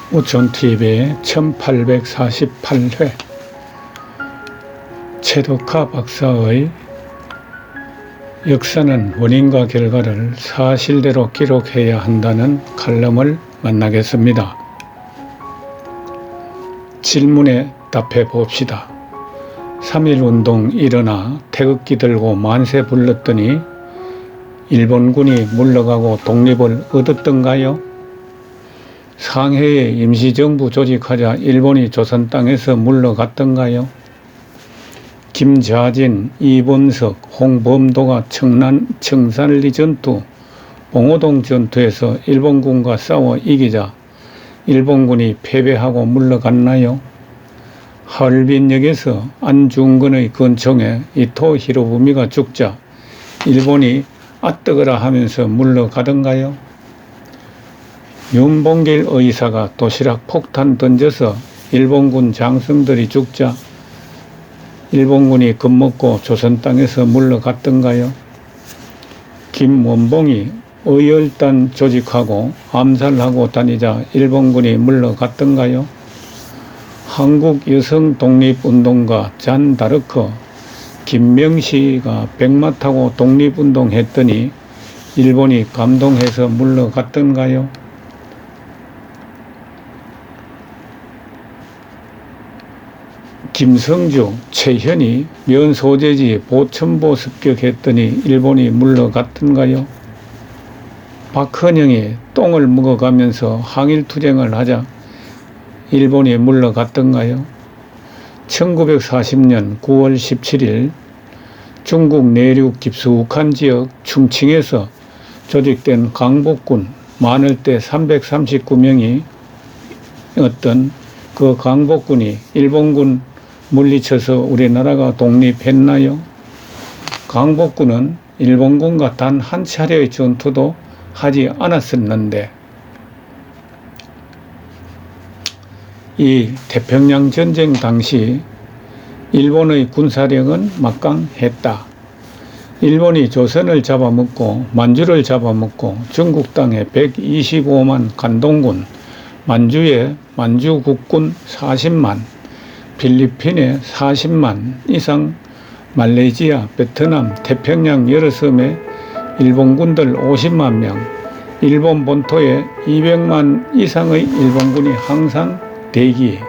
우촌TV의 1848회 최덕하 박사의 역사는 원인과 결과를 사실대로 기록해야 한다는 칼럼을 만나겠습니다. 질문에 답해 봅시다. 3.1운동 일어나 태극기 들고 만세 불렀더니 일본군이 물러가고 독립을 얻었던가요? 상해에 임시정부 조직하자 일본이 조선 땅에서 물러갔던가요? 김좌진, 이본석, 홍범도가 청산리 전투, 봉오동 전투에서 일본군과 싸워 이기자 일본군이 패배하고 물러갔나요? 하얼빈역에서 안중근의 권총에 이토 히로부미가 죽자 일본이 아뜨거라 하면서 물러가던가요? 윤봉길 의사가 도시락 폭탄 던져서 일본군 장성들이 죽자 일본군이 겁먹고 조선 땅에서 물러갔던가요? 김원봉이 의열단 조직하고 암살하고 다니자 일본군이 물러갔던가요? 한국 여성 독립운동가 잔 다르크 김명시가 백마 타고 독립운동했더니 일본이 감동해서 물러갔던가요? 김성주, 최현이 면소재지 보천보 습격했더니 일본이 물러갔던가요? 박헌영이 똥을 먹어가면서 항일투쟁을 하자 일본이 물러갔던가요? 1940년 9월 17일 중국 내륙 깊숙한 지역 충칭에서 조직된 강복군 많을 때 339명이 어떤 그 강복군이 일본군 물리쳐서 우리나라가 독립했나요? 강복군은 일본군과 단 한 차례의 전투도 하지 않았었는데 이 태평양 전쟁 당시 일본의 군사력은 막강했다. 일본이 조선을 잡아먹고 만주를 잡아먹고 중국 땅에 125만 간동군, 만주에 만주 국군 40만, 필리핀에 40만 이상, 말레이시아, 베트남, 태평양 여러 섬에 일본군들 50만 명, 일본 본토에 200만 이상의 일본군이 항상 대기,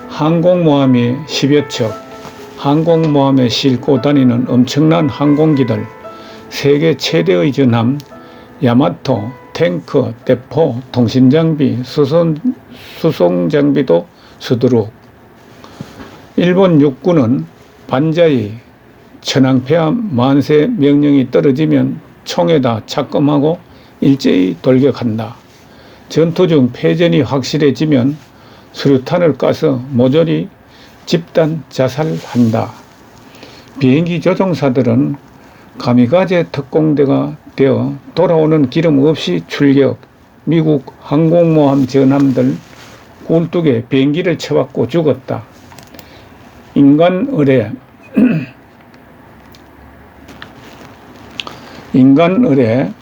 항공모함이 10여 척, 항공모함에 싣고 다니는 엄청난 항공기들, 세계 최대의 전함, 야마토, 탱크, 대포, 통신장비, 수송장비도 수두룩. 일본 육군은 반자이 천황폐하 만세 명령이 떨어지면 총에다 착검하고 일제히 돌격한다. 전투 중 패전이 확실해지면 수류탄을 까서 모조리 집단 자살한다. 비행기 조종사들은 가미가제 특공대가 되어 돌아오는 기름 없이 출격, 미국 항공모함 전함들 굴뚝에 비행기를 쳐박고 죽었다. 인간의뢰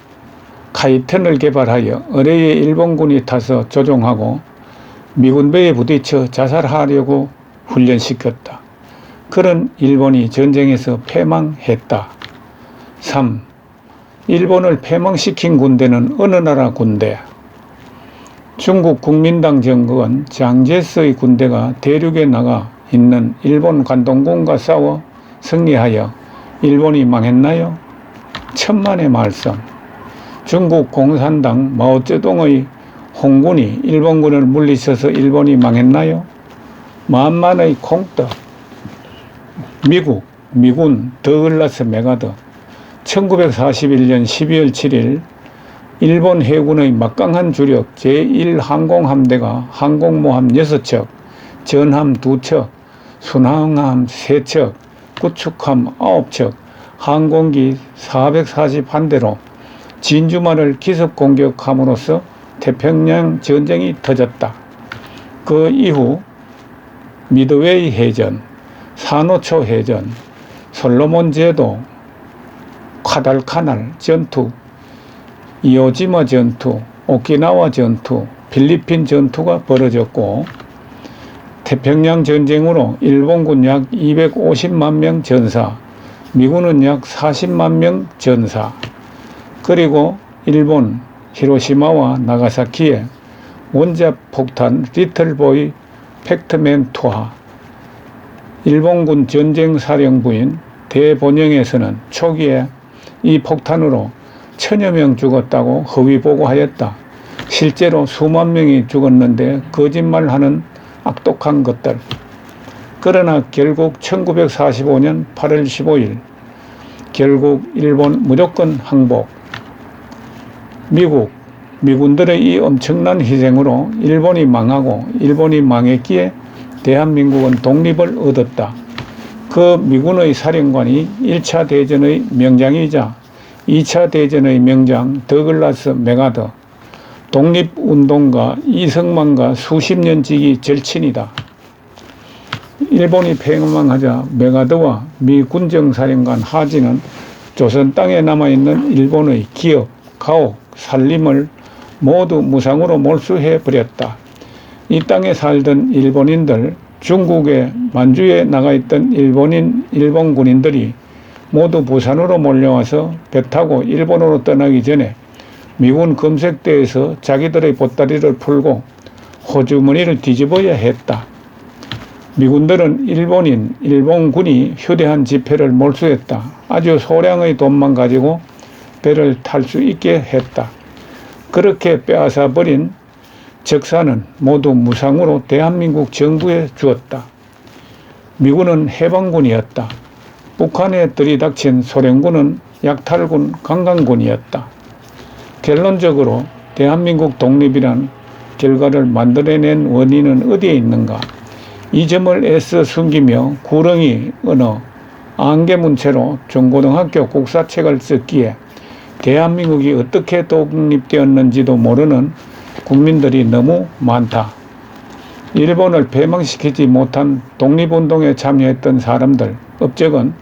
카이텐을 개발하여 의뢰에 일본군이 타서 조종하고 미군 배에 부딪혀 자살하려고 훈련시켰다. 그런 일본이 전쟁에서 패망했다. 3. 일본을 패망시킨 군대는 어느 나라 군대? 중국 국민당 정권 장제스의 군대가 대륙에 나가 있는 일본 관동군과 싸워 승리하여 일본이 망했나요? 천만의 말씀. 중국 공산당 마오쩌둥의 홍군이 일본군을 물리쳐서 일본이 망했나요? 만만의 콩떡. 미군 더글라스 메가더 1941년 12월 7일 일본 해군의 막강한 주력 제1항공함대가 항공모함 6척, 전함 2척, 순항함 3척, 구축함 9척, 항공기 441대로 진주만을 기습 공격함으로써 태평양 전쟁이 터졌다. 그 이후 미드웨이 해전, 산호초 해전, 솔로몬 제도, 콰달카날 전투, 이오지마 전투, 오키나와 전투, 필리핀 전투가 벌어졌고, 태평양 전쟁으로 일본군 약 250만 명 전사, 미군은 약 40만 명 전사, 그리고 일본 히로시마와 나가사키에 원자 폭탄 리틀보이 팩트맨 투하, 일본군 전쟁사령부인 대본영에서는 초기에 이 폭탄으로 1000여 명 죽었다고 허위 보고하였다. 실제로 수만 명이 죽었는데 거짓말하는 악독한 것들. 그러나 결국 1945년 8월 15일 결국 일본 무조건 항복. 미군들의 이 엄청난 희생으로 일본이 망하고 일본이 망했기에 대한민국은 독립을 얻었다. 그 미군의 사령관이 1차 대전의 명장이자 2차 대전의 명장 더글라스 맥아더, 독립운동가 이승만과 수십 년 지기 절친이다. 일본이 패망하자 맥아더와 미 군정사령관 하지는 조선 땅에 남아있는 일본의 기업, 가옥, 살림을 모두 무상으로 몰수해버렸다. 이 땅에 살던 일본인들, 중국의 만주에 나가있던 일본 군인들이 모두 부산으로 몰려와서 배 타고 일본으로 떠나기 전에 미군 검색대에서 자기들의 보따리를 풀고 호주머니를 뒤집어야 했다. 미군들은 일본군이 휴대한 지폐를 몰수했다. 아주 소량의 돈만 가지고 배를 탈 수 있게 했다. 그렇게 빼앗아 버린 적산은 모두 무상으로 대한민국 정부에 주었다. 미군은 해방군이었다. 북한에 들이닥친 소련군은 약탈군 관광군이었다. 결론적으로 대한민국 독립이란 결과를 만들어낸 원인은 어디에 있는가? 이 점을 애써 숨기며 구렁이 언어, 안개문체로 중고등학교 국사책을 썼기에 대한민국이 어떻게 독립되었는지도 모르는 국민들이 너무 많다. 일본을 패망시키지 못한 독립운동에 참여했던 사람들, 업적은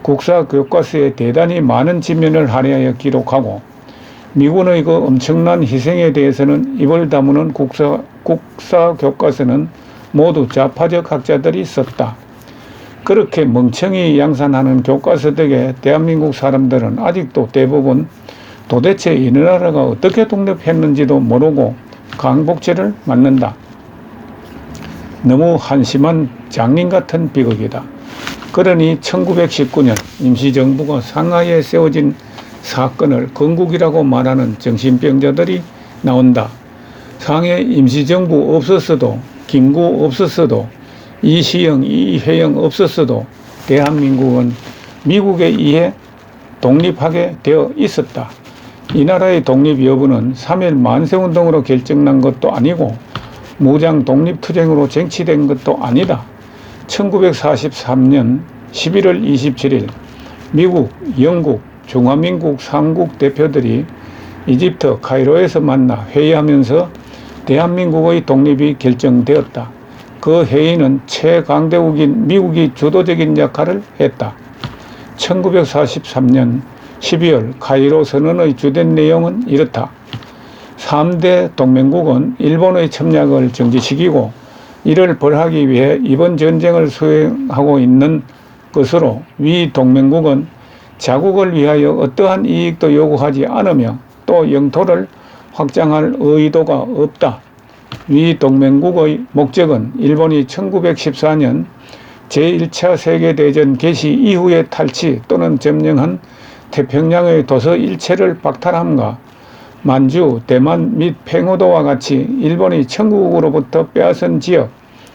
국사교과서에 대단히 많은 지면을 할애하여 기록하고, 미군의 그 엄청난 희생에 대해서는 입을 다무는 국사교과서는 모두 좌파적 학자들이 썼다. 그렇게 멍청이 양산하는 교과서 덕에 대한민국 사람들은 아직도 대부분 도대체 이 나라가 어떻게 독립했는지도 모르고 강복죄를 맞는다. 너무 한심한 장님 같은 비극이다. 그러니 1919년 임시정부가 상하이에 세워진 사건을 건국이라고 말하는 정신병자들이 나온다. 상해 임시정부 없었어도, 김구 없었어도, 이시영, 이회영 없었어도 대한민국은 미국에 의해 독립하게 되어 있었다. 이 나라의 독립 여부는 3.1 만세운동으로 결정난 것도 아니고 무장 독립투쟁으로 쟁취된 것도 아니다. 1943년 11월 27일 미국, 영국, 중화민국 3국 대표들이 이집트 카이로에서 만나 회의하면서 대한민국의 독립이 결정되었다. 그 회의는 최강대국인 미국이 주도적인 역할을 했다. 1943년 12월 카이로 선언의 주된 내용은 이렇다. 3대 동맹국은 일본의 침략을 정지시키고 이를 벌하기 위해 이번 전쟁을 수행하고 있는 것으로 위 동맹국은 자국을 위하여 어떠한 이익도 요구하지 않으며 또 영토를 확장할 의도가 없다. 위 동맹국의 목적은 일본이 1914년 제1차 세계대전 개시 이후에 탈취 또는 점령한 태평양의 도서 일체를 박탈함과 만주, 대만 및 팽오도와 같이 일본이 청국으로부터 빼앗은 지역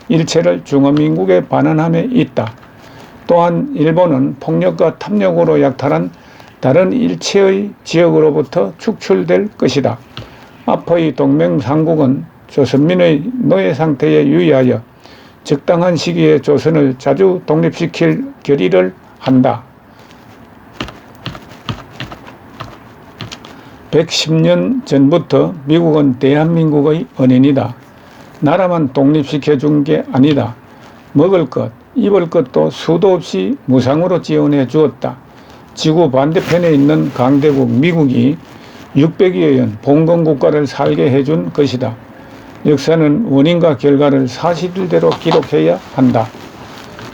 일체를 중화민국에 반환함에 있다. 또한 일본은 폭력과 탐욕으로 약탈한 다른 일체의 지역으로부터 축출될 것이다. 앞의 동맹 삼국은 조선민의 노예 상태에 유의하여 적당한 시기에 조선을 자주 독립시킬 결의를 한다. 110년 전부터 미국은 대한민국의 은인이다. 나라만 독립시켜준 게 아니다. 먹을 것, 입을 것도 수도 없이 무상으로 지원해 주었다. 지구 반대편에 있는 강대국 미국이 600여년 봉건국가를 살게 해준 것이다. 역사는 원인과 결과를 사실대로 기록해야 한다.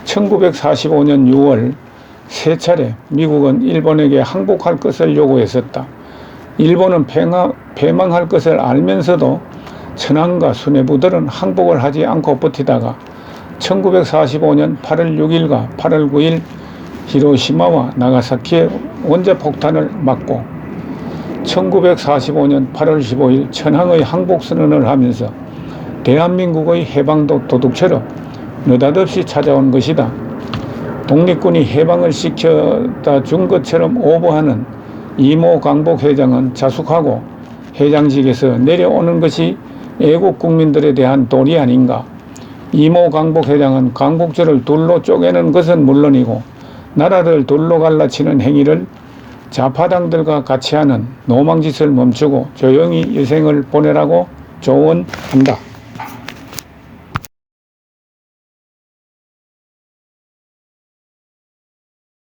1945년 6월 세 차례 미국은 일본에게 항복할 것을 요구했었다. 일본은 패망할 것을 알면서도 천황과 수뇌부들은 항복을 하지 않고 버티다가 1945년 8월 6일과 8월 9일 히로시마와 나가사키의 원자폭탄을 맞고 1945년 8월 15일 천황의 항복선언을 하면서 대한민국의 해방도 도둑처럼 느닷없이 찾아온 것이다. 독립군이 해방을 시켜다 준 것처럼 오버하는 이모 강복 회장은 자숙하고 회장직에서 내려오는 것이 애국 국민들에 대한 도리 아닌가. 이모 강복 회장은 광복절을 둘로 쪼개는 것은 물론이고 나라를 둘로 갈라치는 행위를 좌파당들과 같이 하는 노망짓을 멈추고 조용히 여생을 보내라고 조언한다.